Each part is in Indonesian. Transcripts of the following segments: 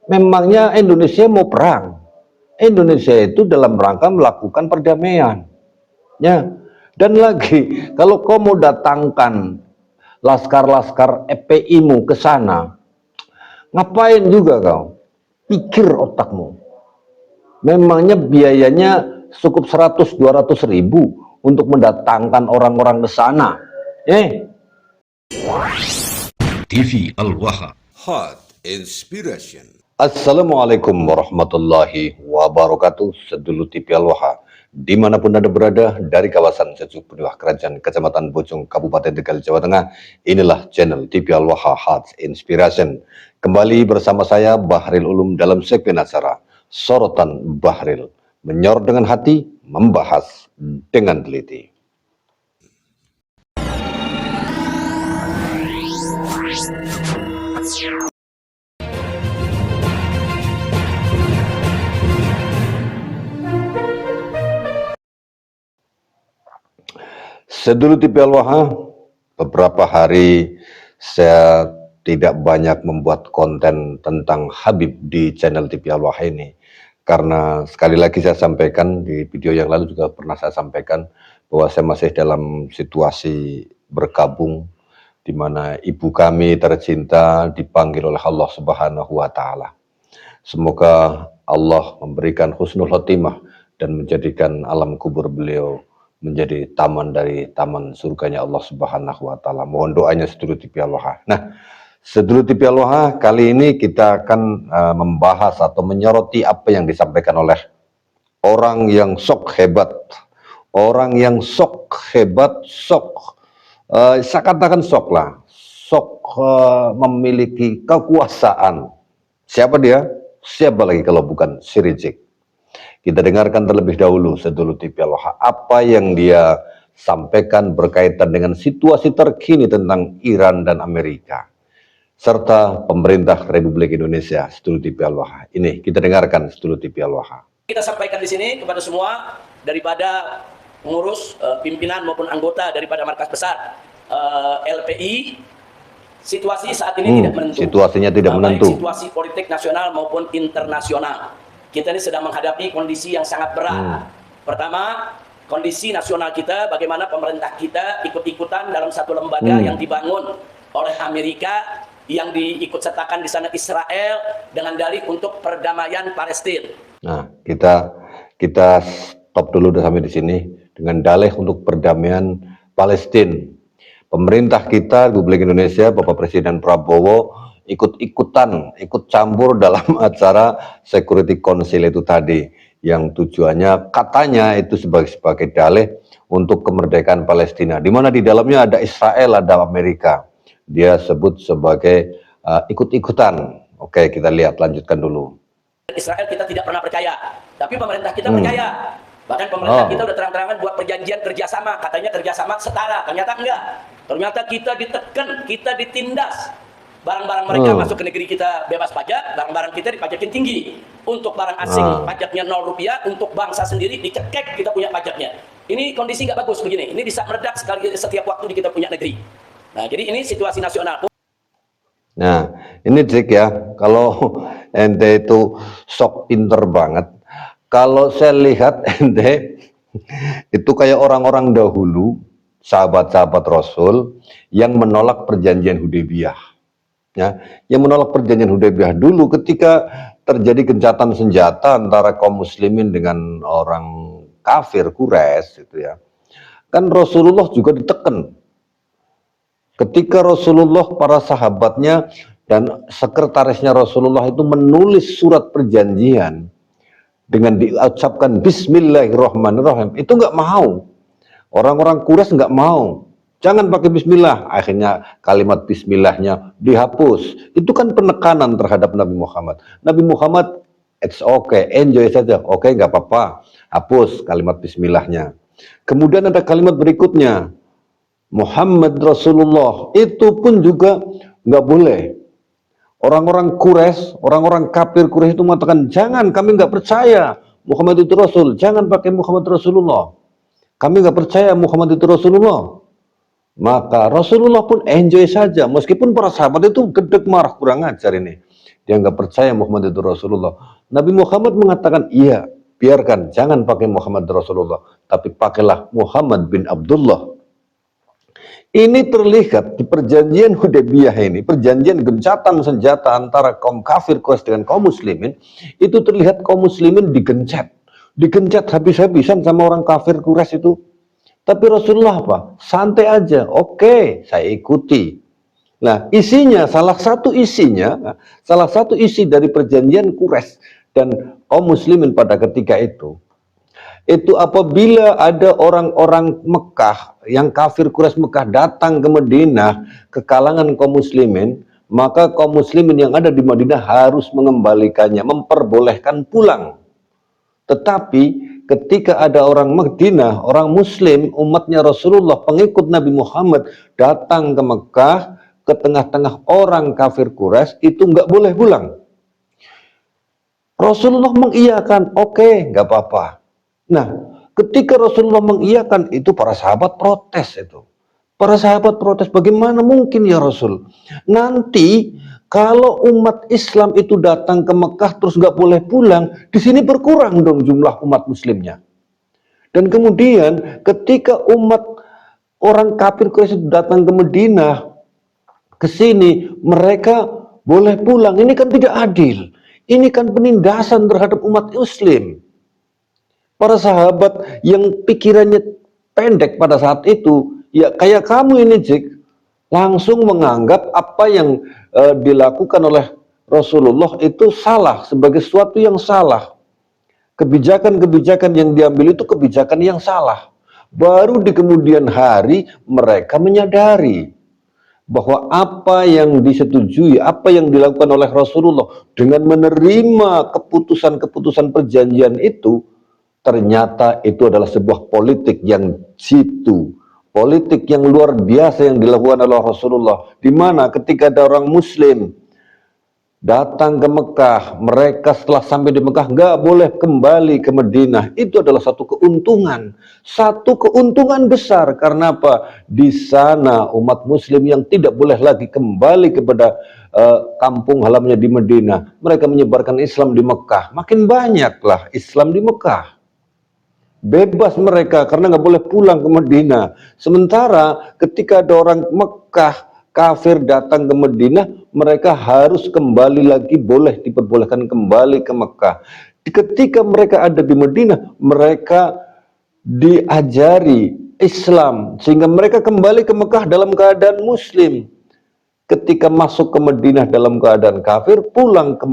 Memangnya Indonesia mau perang? Indonesia itu dalam rangka melakukan perdamaian. Ya. Dan lagi, kalau kau mau datangkan laskar-laskar FPI-mu ke sana, ngapain juga kau? Pikir otakmu. Memangnya biayanya cukup 100-200 ribu untuk mendatangkan orang-orang ke sana. TV Al-Waha. Hot Inspiration. Assalamualaikum warahmatullahi wabarakatuh. Sedulur TV Al-Waha, dimanapun Anda berada, dari kawasan Sejuk Benua Kerajaan Kecamatan Bojong Kabupaten Tegal Jawa Tengah, inilah channel TV Al-Waha Hot Inspiration. Kembali bersama saya Bahril Ulum dalam segmen acara Sorotan Bahril, menyorot dengan hati, membahas dengan teliti. Sedulur TV Al-Waha, beberapa hari saya tidak banyak membuat konten tentang Habib di channel TV Al-Waha ini. Karena sekali lagi saya sampaikan, di video yang lalu juga pernah saya sampaikan, bahwa saya masih dalam situasi berkabung, di mana ibu kami tercinta dipanggil oleh Allah Subhanahu wa Ta'ala. Semoga Allah memberikan husnul khotimah dan menjadikan alam kubur beliau menjadi taman dari taman surganya Allah Subhanahu wa Ta'ala. Mohon doanya sedulur TV Al-Waha. Nah, sedulur TV Al-Waha, kali ini kita akan membahas atau menyoroti apa yang disampaikan oleh orang yang sok hebat. Orang yang sok hebat, saya katakan sok lah, memiliki kekuasaan. Siapa dia? Siapa lagi kalau bukan si Rizik. Kita dengarkan terlebih dahulu sedulur TV Al-Waha apa yang dia sampaikan berkaitan dengan situasi terkini tentang Iran dan Amerika serta pemerintah Republik Indonesia. Sedulur TV Al-Waha, ini kita dengarkan sedulur TV Al-Waha. Kita sampaikan di sini kepada semua, daripada pengurus, pimpinan maupun anggota daripada markas besar LPI, situasi saat ini tidak menentu. Situasinya tidak menentu. Baik situasi politik nasional maupun internasional. Kita ini sedang menghadapi kondisi yang sangat berat. Pertama, kondisi nasional kita, bagaimana pemerintah kita ikut-ikutan dalam satu lembaga yang dibangun oleh Amerika, yang diikut-sertakan di sana Israel dengan dalih untuk perdamaian Palestina. Nah, kita stop dulu sampai di sini dengan dalih untuk perdamaian Palestina. Pemerintah kita Republik Indonesia, Bapak Presiden Prabowo ikut campur dalam acara Security Council itu tadi, yang tujuannya katanya itu sebagai dalih untuk kemerdekaan Palestina, di mana di dalamnya ada Israel, ada Amerika. Dia sebut sebagai ikut-ikutan. Oke, kita lihat, lanjutkan dulu. Israel kita tidak pernah percaya, tapi pemerintah kita percaya. Bahkan pemerintah kita udah terang-terangan buat perjanjian kerjasama, katanya kerjasama setara, ternyata enggak. Ternyata kita ditekan, kita ditindas. Barang-barang mereka masuk ke negeri kita bebas pajak, barang-barang kita dipajakin tinggi. Untuk barang asing pajaknya 0 rupiah, untuk bangsa sendiri dicekek kita punya pajaknya. Ini kondisi nggak bagus begini, ini bisa meledak sekali setiap waktu di kita punya negeri. Nah, jadi ini situasi nasional. Nah, ini trik ya, kalau ente itu sok pinter banget. Kalau saya lihat ente itu kayak orang-orang dahulu, sahabat-sahabat Rasul yang menolak perjanjian Hudaybiyah. Ya, yang menolak perjanjian Hudaybiyah dulu ketika terjadi gencatan senjata antara kaum muslimin dengan orang kafir Quraisy gitu ya. Kan Rasulullah juga ditekan. Ketika Rasulullah, para sahabatnya dan sekretarisnya Rasulullah itu menulis surat perjanjian dengan diucapkan Bismillahirrahmanirrahim, itu nggak mau. Orang-orang Quraisy nggak mau. Jangan pakai bismillah. Akhirnya kalimat bismillahnya dihapus. Itu kan penekanan terhadap Nabi Muhammad. Nabi Muhammad, it's okay, enjoy saja. Oke, nggak apa-apa. Hapus kalimat bismillahnya. Kemudian ada kalimat berikutnya, Muhammad Rasulullah. Itu pun juga nggak boleh. Orang-orang Quraisy, orang-orang kafir Quraisy itu mengatakan, jangan, kami nggak percaya Muhammad itu Rasul. Jangan pakai Muhammad Rasulullah. Kami nggak percaya Muhammad itu Rasulullah. Maka Rasulullah pun enjoy saja, meskipun para sahabat itu gedek marah, kurang ajar ini. dia nggak percaya Muhammad itu Rasulullah. Nabi Muhammad mengatakan, iya, biarkan, jangan pakai Muhammad Rasulullah, tapi pakailah Muhammad bin Abdullah. Ini terlihat di perjanjian Hudaybiyah ini, perjanjian gencatan senjata antara kaum kafir Quraisy dengan kaum muslimin, itu terlihat kaum muslimin digencet habis-habisan sama orang kafir Quraisy itu. Tapi Rasulullah apa? Santai aja, oke, saya ikuti. Nah, salah satu isi dari perjanjian Quraisy dan kaum muslimin pada ketika itu apabila ada orang-orang Mekah yang kafir Quraisy Mekah datang ke Madinah ke kalangan kaum muslimin, maka kaum muslimin yang ada di Madinah harus mengembalikannya, memperbolehkan pulang. Tetapi ketika ada orang Madinah, orang muslim, umatnya Rasulullah, pengikut Nabi Muhammad datang ke Mekah, ke tengah-tengah orang kafir Quraisy, itu nggak boleh pulang. Rasulullah mengiyakan, oke, nggak apa-apa. Nah, ketika Rasulullah mengiyakan itu, para sahabat protes itu. Para sahabat protes, bagaimana mungkin ya Rasul? Nanti kalau umat Islam itu datang ke Mekah terus nggak boleh pulang, di sini berkurang dong jumlah umat muslimnya. Dan kemudian ketika umat orang kafir Quraisy datang ke Madinah, ke sini mereka boleh pulang. Ini kan tidak adil. Ini kan penindasan terhadap umat muslim. Para sahabat yang pikirannya pendek pada saat itu, ya kayak kamu ini Jik, langsung menganggap apa yang dilakukan oleh Rasulullah itu salah, sebagai sesuatu yang salah. Kebijakan-kebijakan yang diambil itu kebijakan yang salah. Baru di kemudian hari mereka menyadari bahwa apa yang disetujui, apa yang dilakukan oleh Rasulullah dengan menerima keputusan-keputusan perjanjian itu, ternyata itu adalah sebuah politik yang jitu, politik yang luar biasa yang dilakukan oleh Rasulullah, di mana ketika ada orang muslim datang ke Mekah, mereka setelah sampai di Mekah nggak boleh kembali ke Madinah. Itu adalah satu keuntungan besar. Karena apa? Di sana umat muslim yang tidak boleh lagi kembali kepada kampung halamannya di Madinah, mereka menyebarkan Islam di Mekah. Makin banyaklah Islam di Mekah. Bebas mereka karena nggak boleh pulang ke Madinah. Sementara ketika ada orang Mekah kafir datang ke Madinah, mereka harus kembali lagi, diperbolehkan kembali ke Mekah. Ketika mereka ada di Madinah, mereka diajari Islam sehingga mereka kembali ke Mekah dalam keadaan muslim. Ketika masuk ke Madinah dalam keadaan kafir, pulang ke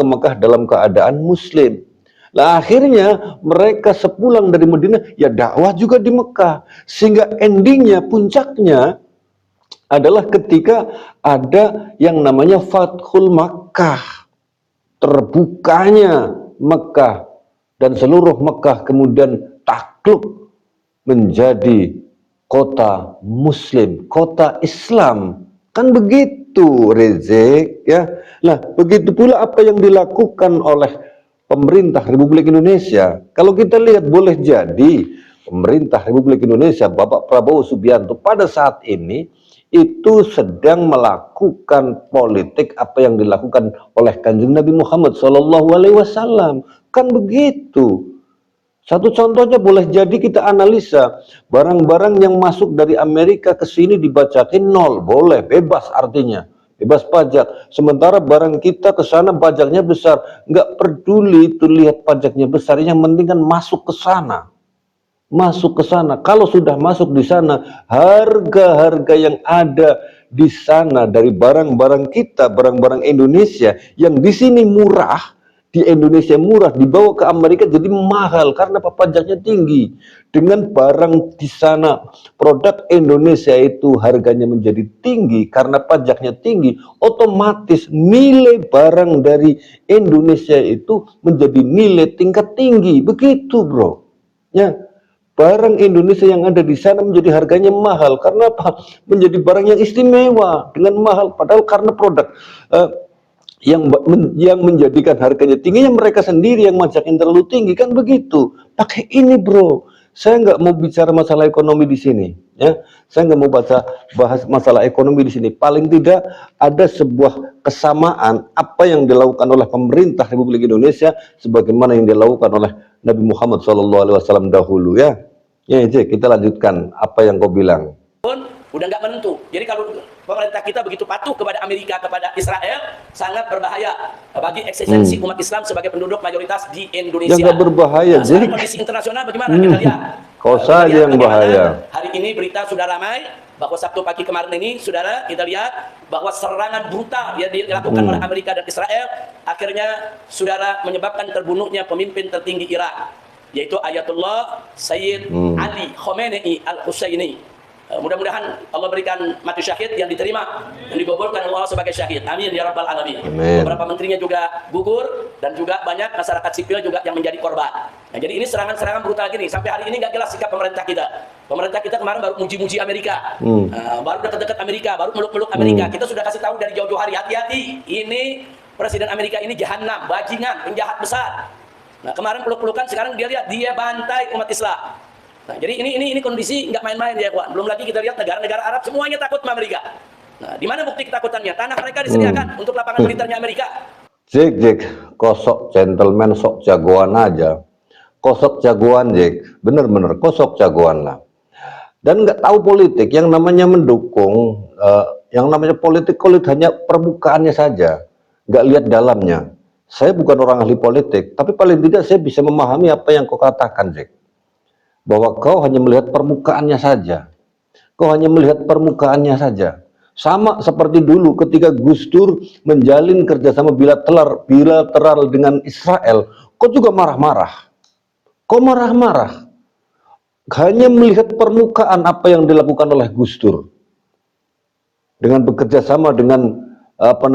Mekah dalam keadaan muslim. Nah, akhirnya mereka sepulang dari Madinah ya dakwah juga di Mekah, sehingga endingnya, puncaknya adalah ketika ada yang namanya Fathul Makkah, terbukanya Mekah, dan seluruh Mekah kemudian takluk menjadi kota muslim, kota Islam. Kan begitu, Rezek, ya. Nah, begitu pula apa yang dilakukan oleh pemerintah Republik Indonesia. Kalau kita lihat, boleh jadi pemerintah Republik Indonesia, Bapak Prabowo Subianto pada saat ini itu sedang melakukan politik apa yang dilakukan oleh Kanjeng Nabi Muhammad SAW. Kan begitu. Satu contohnya boleh jadi kita analisa, barang-barang yang masuk dari Amerika ke sini dibacakin nol, boleh, bebas artinya. Bebas pajak. Sementara barang kita ke sana pajaknya besar. Nggak peduli itu lihat pajaknya besar. Yang penting kan masuk ke sana. Masuk ke sana. Kalau sudah masuk di sana, harga-harga yang ada di sana dari barang-barang kita, barang-barang Indonesia yang di sini murah, di Indonesia murah, dibawa ke Amerika jadi mahal karena pajaknya tinggi. Dengan barang di sana, produk Indonesia itu harganya menjadi tinggi karena pajaknya tinggi, otomatis nilai barang dari Indonesia itu menjadi nilai tingkat tinggi. Begitu, bro. Ya, barang Indonesia yang ada di sana menjadi harganya mahal karena apa? Menjadi barang yang istimewa dengan mahal, padahal karena produk yang menjadikan harganya tingginya mereka sendiri yang majakin terlalu tinggi, kan begitu. Pakai ini, bro. Saya nggak mau bicara masalah ekonomi di sini, ya. Saya nggak mau bahas masalah ekonomi di sini. Paling tidak ada sebuah kesamaan apa yang dilakukan oleh pemerintah Republik Indonesia sebagaimana yang dilakukan oleh Nabi Muhammad SAW dahulu, ya. Ya, Jack, kita lanjutkan apa yang kau bilang. pun udah nggak menentu. Jadi kalau pemerintah kita begitu patuh kepada Amerika, kepada Israel, sangat berbahaya bagi eksistensi umat Islam sebagai penduduk mayoritas di Indonesia. Ya nggak berbahaya, Nah, sekarang Jack. kondisi internasional bagaimana kita lihat? Kau Kita saja lihat yang bagaimana bahaya. Hari ini berita sudah ramai bahwa Sabtu pagi kemarin ini, saudara, kita lihat bahwa serangan brutal yang dilakukan oleh Amerika dan Israel akhirnya, saudara, menyebabkan terbunuhnya pemimpin tertinggi Irak, yaitu Ayatullah Sayyid Ali Khamenei Al-Husaini. Mudah-mudahan Allah berikan mati syahid yang diterima, yang digugurkan Allah sebagai syahid. Amin ya rabbal alamin. Amin. Beberapa menterinya juga gugur dan juga banyak masyarakat sipil juga yang menjadi korban. Nah, jadi ini serangan-serangan brutal gini. Sampai hari ini nggak jelas sikap pemerintah kita. Pemerintah kita kemarin baru muji-muji Amerika, baru dekat-dekat Amerika, baru meluk-meluk Amerika. Kita sudah kasih tahu dari jauh-jauh hari, hati-hati. Ini Presiden Amerika ini jahanam, bajingan, penjahat besar. Nah, kemarin peluk-pelukan, sekarang dia lihat dia bantai umat Islam. Nah, jadi ini kondisi nggak main-main ya, kawan. Belum lagi kita lihat negara-negara Arab semuanya takut sama Amerika. Nah, di mana bukti ketakutannya? Tanah mereka disediakan untuk lapangan militernya Amerika. Jack, kosok gentleman, sok jagoan aja. Kosok jagoan, Jack. Bener-bener, kosok jagoan lah. Dan nggak tahu politik, yang namanya mendukung, yang namanya politik hanya permukaannya saja. Nggak lihat dalamnya. Saya bukan orang ahli politik, tapi paling tidak saya bisa memahami apa yang kau katakan, Jack. Bahwa kau hanya melihat permukaannya saja. Kau hanya melihat permukaannya saja. Sama seperti dulu ketika Gus Dur menjalin kerjasama bilateral dengan Israel, kau juga marah-marah. Kau marah-marah. Hanya melihat permukaan apa yang dilakukan oleh Gus Dur. Dengan bekerja sama dengan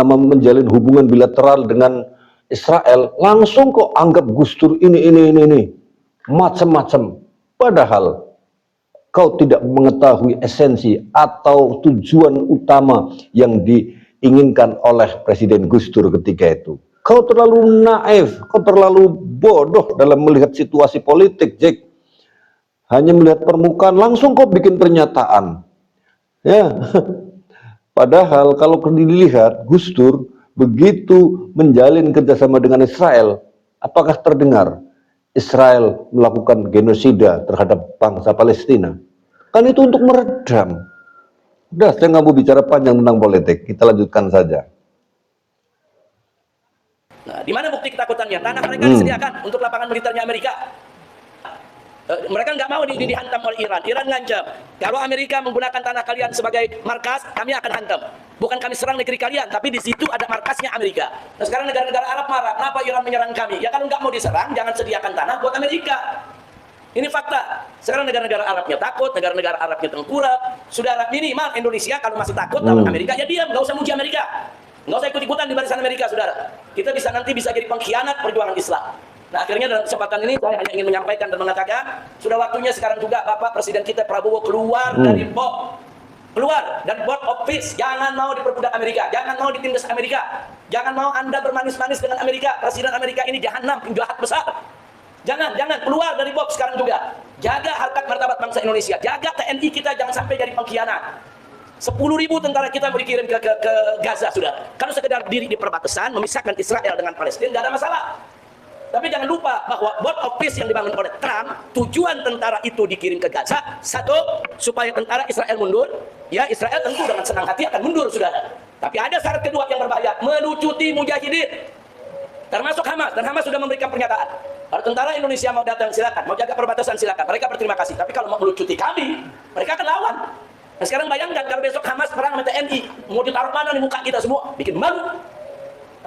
menjalin hubungan bilateral dengan Israel, langsung kau anggap Gus Dur ini. Macam-macam. Padahal kau tidak mengetahui esensi atau tujuan utama yang diinginkan oleh Presiden Gus Dur ketika itu. Kau terlalu naif, kau terlalu bodoh dalam melihat situasi politik, Jack. Hanya melihat permukaan, langsung kau bikin pernyataan. Ya. Padahal kalau dilihat, Gus Dur begitu menjalin kerjasama dengan Israel, apakah terdengar Israel melakukan genosida terhadap bangsa Palestina? Kan itu untuk meredam. Udah, saya nggak mau bicara panjang tentang politik. Kita lanjutkan saja. Nah, di mana bukti ketakutannya? Tanah mereka disediakan untuk lapangan militernya Amerika. Mereka nggak mau dihantam oleh Iran. Iran ngancam, kalau Amerika menggunakan tanah kalian sebagai markas, kami akan hantam. Bukan kami serang negeri kalian, tapi di situ ada markasnya Amerika. Nah, sekarang negara-negara Arab marah, kenapa Iran menyerang kami? Ya kalau nggak mau diserang, jangan sediakan tanah buat Amerika. Ini fakta. Sekarang negara-negara Arabnya takut, negara-negara Arabnya tengkurap. Saudara, minimal Indonesia kalau masih takut lawan Amerika, ya diam, nggak usah muji Amerika. Nggak usah ikut-ikutan di barisan Amerika, saudara. Kita nanti bisa jadi pengkhianat perjuangan Islam. Nah, akhirnya dalam kesempatan ini saya hanya ingin menyampaikan dan mengatakan, sudah waktunya sekarang juga Bapak Presiden kita Prabowo keluar dari BOP. Keluar dan board of peace. Jangan mau diperbudak Amerika, jangan mau ditindas Amerika, jangan mau Anda bermanis-manis dengan Amerika. Presiden Amerika ini jahanam, penjahat besar. Jangan keluar dari box sekarang juga. Jaga harkat martabat bangsa Indonesia, jaga TNI kita jangan sampai jadi pengkhianat. 10.000 tentara kita mau dikirim ke Gaza, saudara. Kalau sekedar diri di perbatasan memisahkan Israel dengan Palestina, tidak ada masalah. Tapi jangan lupa bahwa board of peace yang dibangun oleh Trump, tujuan tentara itu dikirim ke Gaza, satu, supaya tentara Israel mundur. Ya, Israel tentu dengan senang hati akan mundur, saudara. Tapi ada syarat kedua yang berbahaya, melucuti mujahidin, termasuk Hamas. Dan Hamas sudah memberikan pernyataan, kalau tentara Indonesia mau datang silakan, mau jaga perbatasan silakan, mereka berterima kasih. Tapi kalau mau melucuti kami, mereka akan lawan. Nah, sekarang bayangkan kalau besok Hamas perang sama TNI, mau ditaruh mana di muka kita semua, bikin malu.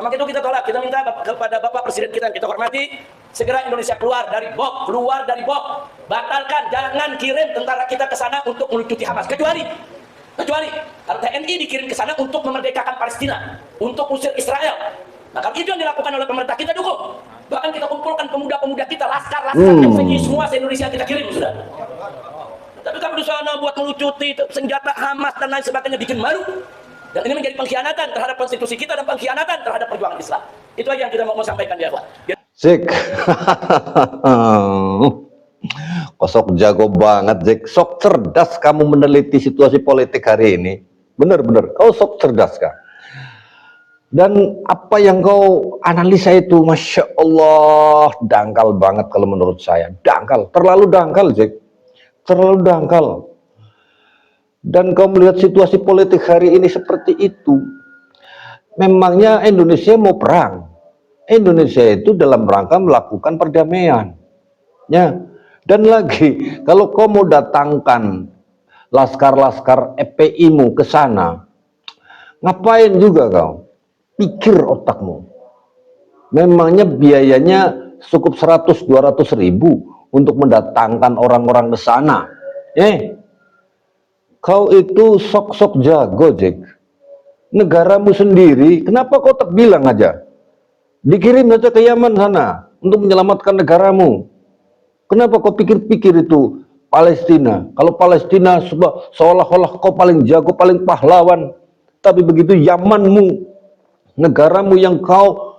Maka itu kita tolak, kita minta kepada Bapak Presiden kita yang kita hormati, segera Indonesia keluar dari BOP, batalkan, jangan kirim tentara kita ke sana untuk melucuti Hamas, kecuali kalau TNI dikirim ke sana untuk memerdekakan Palestina, untuk usir Israel. Nah, kalau itu yang dilakukan oleh pemerintah, kita dukung. Bahkan kita kumpulkan pemuda-pemuda kita, laskar FPI semua se-Indonesia kita kirim, sudah. Tapi kalau di sana buat melucuti senjata Hamas dan lain sebagainya, bikin malu. Dan ini menjadi pengkhianatan terhadap konstitusi kita dan pengkhianatan terhadap perjuangan Islam. Itu aja yang kita mau sampaikan ya, Pak. Sik. Kok sok jago banget, Jack. Sok cerdas kamu meneliti situasi politik hari ini. Bener-bener, kau sok cerdas, Kak. Dan apa yang kau analisa itu, Masya Allah, dangkal banget kalau menurut saya. Dangkal, terlalu dangkal, Jack. Terlalu dangkal. Dan kau melihat situasi politik hari ini seperti itu. Memangnya Indonesia mau perang. Indonesia itu dalam rangka melakukan perdamaian. Ya. Dan lagi, kalau kau mau datangkan laskar-laskar FPI-mu ke sana, ngapain juga kau? Pikir otakmu. Memangnya biayanya cukup 100-200 ribu untuk mendatangkan orang-orang ke sana. Kau itu sok-sok jago, Jack. Negaramu sendiri, kenapa kau tak bilang aja? Dikirim saja ke Yaman sana untuk menyelamatkan negaramu. Kenapa kau pikir-pikir itu Palestina? Kalau Palestina seolah-olah kau paling jago, paling pahlawan. Tapi begitu Yamanmu, negaramu yang kau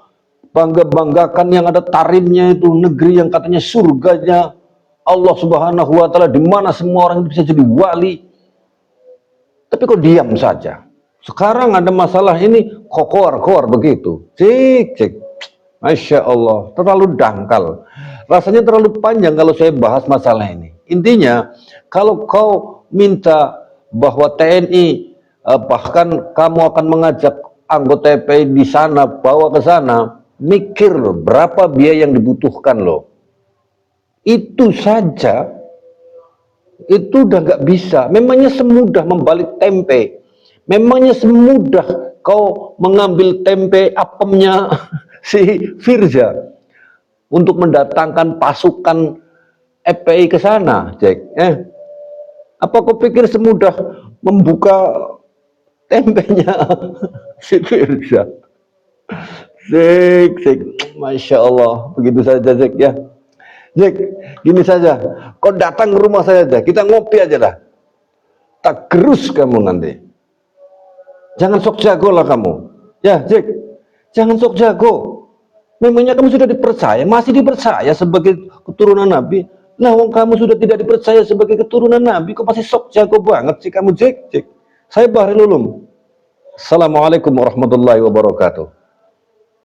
bangga-banggakan, yang ada tarimnya itu, negeri yang katanya surganya Allah Subhanahu wa Ta'ala, di mana semua orang bisa jadi wali. Tapi kau diam saja. Sekarang ada masalah ini, kokor begitu. Cik. Masya Allah, terlalu dangkal. Rasanya terlalu panjang kalau saya bahas masalah ini. Intinya, kalau kau minta bahwa TNI, bahkan kamu akan mengajak anggota FPI di sana, bawa ke sana, mikir loh, berapa biaya yang dibutuhkan loh. Itu saja, itu udah nggak bisa. Memangnya semudah membalik tempe. Memangnya semudah kau mengambil tempe apemnya si Firza untuk mendatangkan pasukan FPI ke sana, Jack. Apa kau pikir semudah membuka tempenya si Firza? Jack, Masya Allah, begitu saja, Jack ya. Jack, gini saja, kau datang ke rumah saya aja, kita ngopi aja dah. Tak gerus kamu nanti. Jangan sok jago lah kamu. Ya, Jack, jangan sok jago. Memangnya kamu sudah dipercaya, masih dipercaya sebagai keturunan Nabi. Lah, wong kamu sudah tidak dipercaya sebagai keturunan Nabi, kok masih sok jago banget sih kamu, Jack. Saya Bahril Ulum. Assalamualaikum warahmatullahi wabarakatuh.